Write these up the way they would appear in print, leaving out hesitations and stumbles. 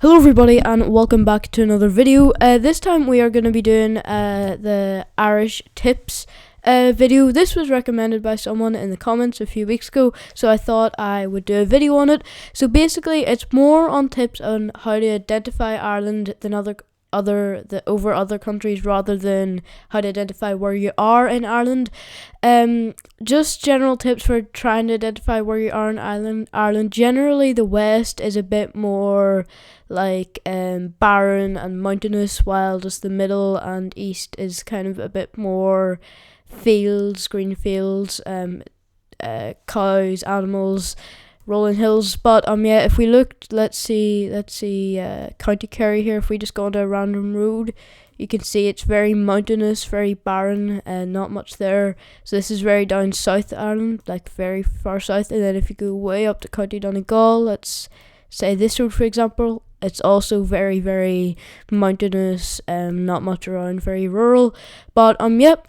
Hello everybody and welcome back to another video. This time we are going to be doing the Irish tips video. This was recommended by someone in the comments a few weeks ago, so I thought I would do a video on it. So basically it's more on tips on how to identify Ireland than over other countries, rather than how to identify where you are in Ireland. Just general tips for trying to identify where you are in Ireland. Generally the west is a bit more like barren and mountainous, while just the middle and east is kind of a bit more fields, green fields, cows, animals, rolling hills. But yeah, if we looked, let's see County Kerry here. If we just go onto a random road, you can see it's very mountainous, very barren, and not much there. So this is very down south Ireland, like very far south. And then if you go way up to County Donegal, let's say this road for example, it's also very, very mountainous, not much around, very rural. But yep,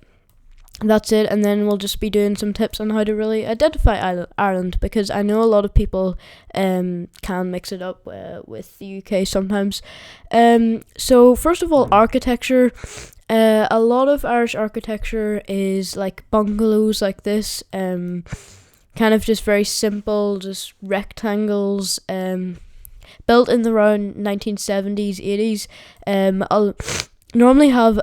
that's it. And then we'll just be doing some tips on how to really identify Ireland, because I know a lot of people can mix it up with the UK sometimes. So first of all, architecture. A lot of Irish architecture is like bungalows like this, kind of just very simple, just rectangles, built in the around 1970s, 80s. I'll normally have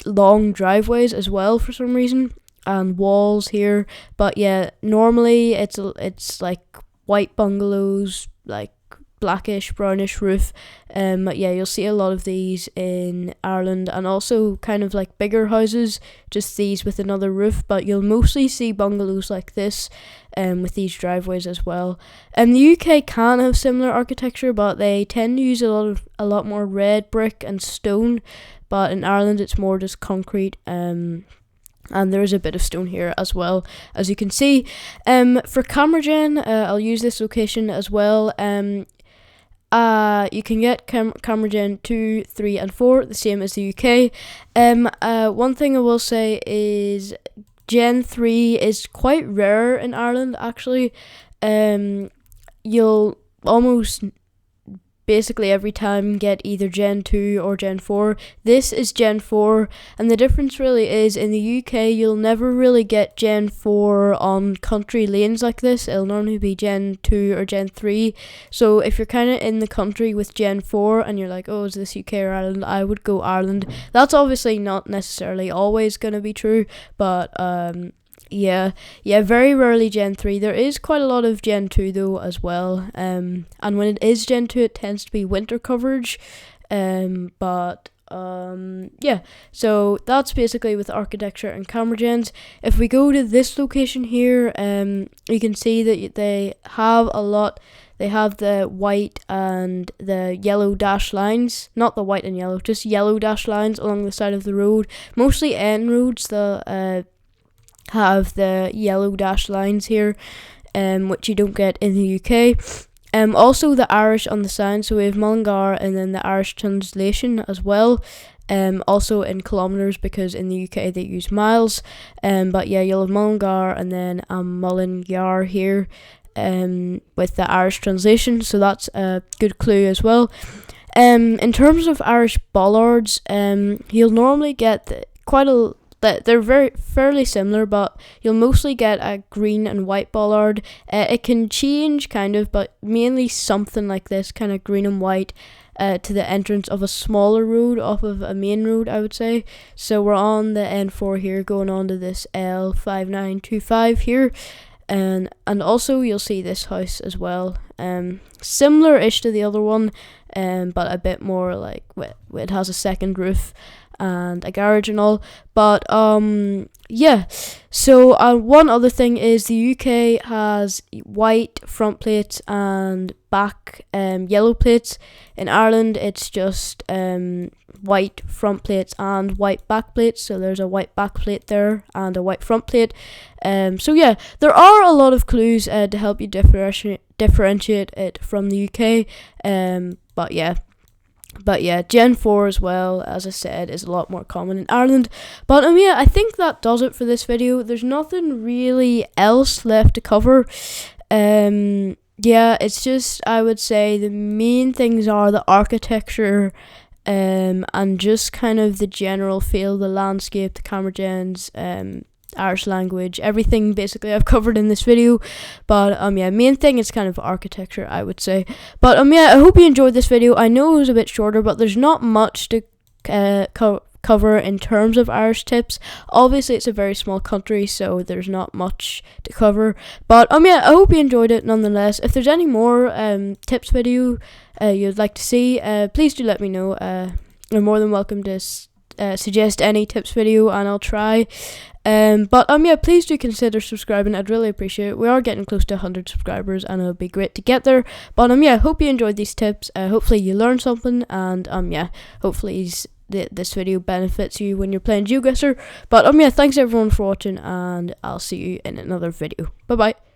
long driveways as well for some reason, and walls here. But yeah, normally it's like white bungalows, like blackish, brownish roof. Yeah, you'll see a lot of these in Ireland, and also kind of like bigger houses, just these with another roof. But you'll mostly see bungalows like this, with these driveways as well. The UK can have similar architecture, but they tend to use a lot more red brick and stone. But in Ireland, it's more just concrete. And there is a bit of stone here as well, as you can see. For Camergen, I'll use this location as well. You can get Camergen 2, 3 and 4, the same as the UK. One thing I will say is Gen 3 is quite rare in Ireland, actually. You'll almost basically every time get either Gen 2 or Gen 4. This is Gen 4, and the difference really is in the UK you'll never really get Gen 4 on country lanes like this. It'll normally be Gen 2 or Gen 3. So if you're kind of in the country with Gen 4 and you're like, oh, is this UK or Ireland, I would go Ireland. That's obviously not necessarily always going to be true, but yeah, very rarely Gen 3. There is quite a lot of Gen 2 though as well. And when it is Gen 2, it tends to be winter coverage. Yeah, so that's basically with architecture and Camergens. If we go to this location here, you can see that they have a lot. They have the white and the yellow dash lines, not the white and yellow, just yellow dash lines along the side of the road. Mostly end roads, the have the yellow dash lines here, which you don't get in the UK. Also the Irish on the sign, so we have Mullingar and then the Irish translation as well. Also in kilometres, because in the UK they use miles. But yeah, you'll have Mullingar and then Mullingar here, with the Irish translation, so that's a good clue as well. In terms of Irish bollards, you'll normally get they're very fairly similar, but you'll mostly get a green and white bollard. It can change kind of, but mainly something like this, kind of green and white, to the entrance of a smaller road off of a main road, I would say. So we're on the N4 here, going on to this L5925 here. And also you'll see this house as well, similar-ish to the other one, but a bit more like it has a second roof and a garage and all. But yeah, so one other thing is the UK has white front plates and back yellow plates. In Ireland it's just white front plates and white back plates, so there's a white back plate there and a white front plate. So yeah, there are a lot of clues to help you differentiate it from the UK. But yeah, Gen 4 as well, as I said, is a lot more common in Ireland. But yeah, I think that does it for this video. There's nothing really else left to cover. yeah, it's just, I would say the main things are the architecture, and just kind of the general feel, the landscape, the camera gens, Irish language, everything basically I've covered in this video. But yeah, main thing is kind of architecture, I would say. But yeah, I hope you enjoyed this video. I know it was a bit shorter, but there's not much to cover in terms of Irish tips. Obviously it's a very small country, so there's not much to cover, but yeah, I hope you enjoyed it nonetheless. If there's any more tips video you'd like to see, please do let me know. You're more than welcome to suggest any tips video and I'll try. But yeah, please do consider subscribing. I'd really appreciate it. We are getting close to 100 subscribers and it would be great to get there. But yeah, hope you enjoyed these tips. Hopefully you learned something, and yeah, hopefully this video benefits you when you're playing GeoGuessr. But yeah, thanks everyone for watching, and I'll see you in another video. Bye bye.